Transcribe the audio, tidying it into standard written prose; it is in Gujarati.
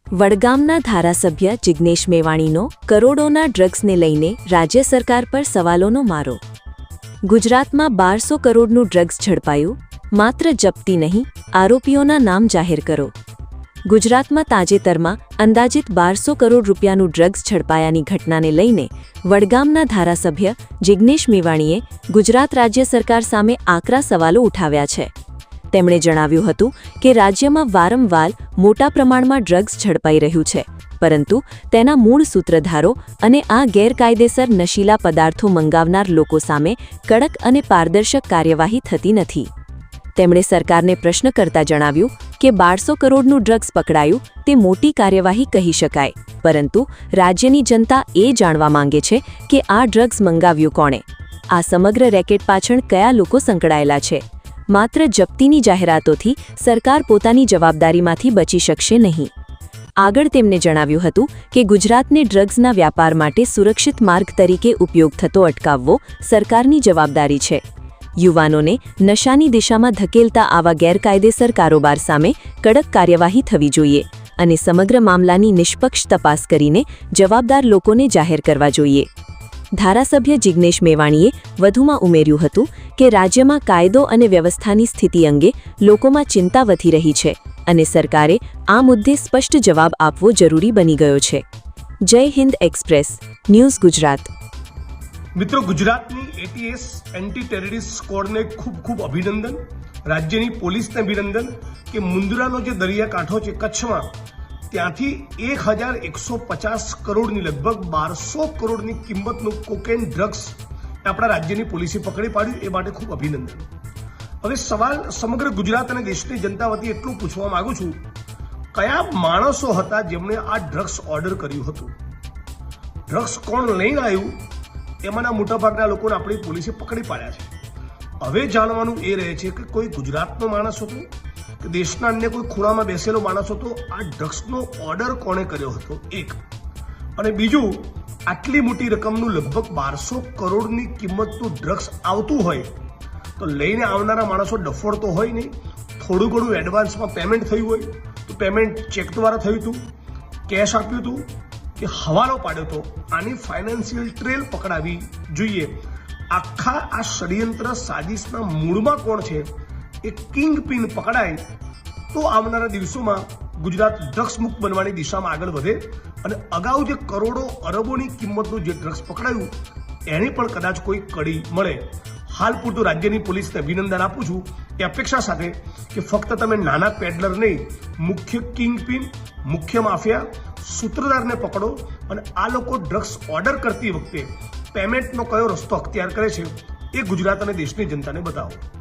વડગામના ધારાસભ્ય જિગ્નેશ મેવાણીનો કરોડોના ડ્રગ્સને લઈને રાજ્ય સરકાર પર સવાલોનો મારો। ગુજરાતમાં 1200 કરોડનું ડ્રગ્સ ઝડપાયું, માત્ર જપ્તી નહીં, આરોપીઓના નામ જાહેર કરો। ગુજરાતમાં તાજેતરમાં અંદાજિત 1200 કરોડ રૂપિયાનું ડ્રગ્સ ઝડપાયાની ઘટનાને લઈને વડગામના ધારાસભ્ય જિગ્નેશ મેવાણીએ ગુજરાત રાજ્ય સરકાર સામે આકરા સવાલો ઉઠાવ્યા છે। તેમણે જણાવ્યું હતું કે રાજ્યમાં વારંવાર મોટા પ્રમાણમાં ડ્રગ્સ ઝડપાઈ રહ્યું છે, પરંતુ તેના મૂળ સૂત્રધારો અને આ ગેરકાયદેસર નશીલા પદાર્થો મંગાવનાર લોકો સામે કડક અને પારદર્શક કાર્યવાહી થતી નથી। તેમણે સરકારને પ્રશ્ન કરતા જણાવ્યું કે 1200 કરોડનું ડ્રગ્સ પકડાયું તે મોટી કાર્યવાહી કહી શકાય, પરંતુ રાજ્યની જનતા એ જાણવા માંગે છે કે આ ડ્રગ્સ મંગાવ્યું કોણે, આ સમગ્ર રેકેટ પાછળ કયા લોકો સંકળાયેલા છે। માત્ર જપ્તીની જાહેરાતોથી સરકાર પોતાની જવાબદારીમાંથી બચી શકશે નહીં। આગળ તેમણે જણાવ્યું હતું કે ગુજરાતને ડ્રગ્સના વ્યાપાર માટે સુરક્ષિત માર્ગ તરીકે ઉપયોગ થતો અટકાવવો સરકારની જવાબદારી છે। યુવાનોને નશાની દિશામાં ધકેલતા આવા ગેરકાયદેસર કારોબાર સામે કડક કાર્યવાહી થવી જોઈએ અને સમગ્ર મામલાની નિષ્પક્ષ તપાસ કરીને જવાબદાર લોકોને જાહેર કરવા જોઈએ। ધારાસભ્ય જિગ્નેશ મેવાણીએ વધુમાં ઉમેર્યું હતું કે રાજ્યમાં કાયદો અને વ્યવસ્થાની સ્થિતિ અંગે લોકોમાં ચિંતા વધી રહી છે અને સરકારે આ મુદ્દે સ્પષ્ટ જવાબ આપવો જરૂરી બની ગયો છે। જય હિન્દ એક્સપ્રેસ ન્યૂઝ ગુજરાત। મિત્રો, ગુજરાતની એટીએસ એન્ટી ટેરરિસ્ટ સ્ક્વોડને ખૂબ ખૂબ અભિનંદન, રાજ્યની પોલીસને અભિનંદન કે મુન્દ્રાનો જે દરિયાકાંઠો છે કચ્છમાં, ત્યાંથી 1150 કરોડની લગભગ 1200 કરોડની કિંમતનું કોકેન ડ્રગ્સ આપણા રાજ્યની પોલીસે પકડી પાડ્યું, એ માટે ખૂબ અભિનંદન। હવે સવાલ સમગ્ર ગુજરાત અને દેશની જનતા વતી એટલું પૂછવા માંગુ છું, કયા માણસો હતા જેમણે આ ડ્રગ્સ ઓર્ડર કર્યું હતું? ડ્રગ્સ કોણ લઈને આવ્યું એમાંના મોટાભાગના લોકોને આપણી પોલીસે પકડી પાડ્યા છે। હવે જાણવાનું એ રહે છે કે કોઈ ગુજરાતનો માણસ હતો કે દેશના અન્ય કોઈ ખૂણામાં બેસેલો માણસ હતો? આ ડ્રગ્સનો ઓર્ડર કોણે કર્યો હતો? એક અને બીજું, આટલી મોટી રકમનું લગભગ 1200 કરોડની કિંમતનું ડ્રગ્સ આવતું હોય તો લઈને આવનારા માણસો ડફોડ તો હોય નહીં, થોડું ઘણું એડવાન્સમાં પેમેન્ટ થયું હોય તો પેમેન્ટ ચેક દ્વારા થયું હતું, કેશ આપ્યું હતું કે હવાલો પાડ્યો હતો? આની ફાઇનાન્શિયલ ટ્રેલ પકડાવી જોઈએ। આખા આ ષડયંત્ર સાજિશના મૂળમાં કોણ છે એ કિંગ પિન પકડાય તો આવનારા દિવસોમાં ગુજરાત ડ્રગ્સ મુક્ત બનવાની દિશામાં આગળ વધે અને અગાઉ જે કરોડો અરબોની કિંમતનું જે ડ્રગ્સ પકડાયું એની પણ કદાચ કોઈ કડી મળે। હાલ પૂરતું રાજ્યની પોલીસને અભિનંદન આપું છું એ અપેક્ષા સાથે કે ફક્ત તમે નાના પેડલર નહીં, મુખ્ય કિંગ પિન, મુખ્ય માફિયા, સૂત્રધારને પકડો અને આ લોકો ડ્રગ્સ ઓર્ડર કરતી વખતે પેમેન્ટનો કયો રસ્તો અખ્તિયાર કરે છે એ ગુજરાત અને દેશની જનતાને બતાવો।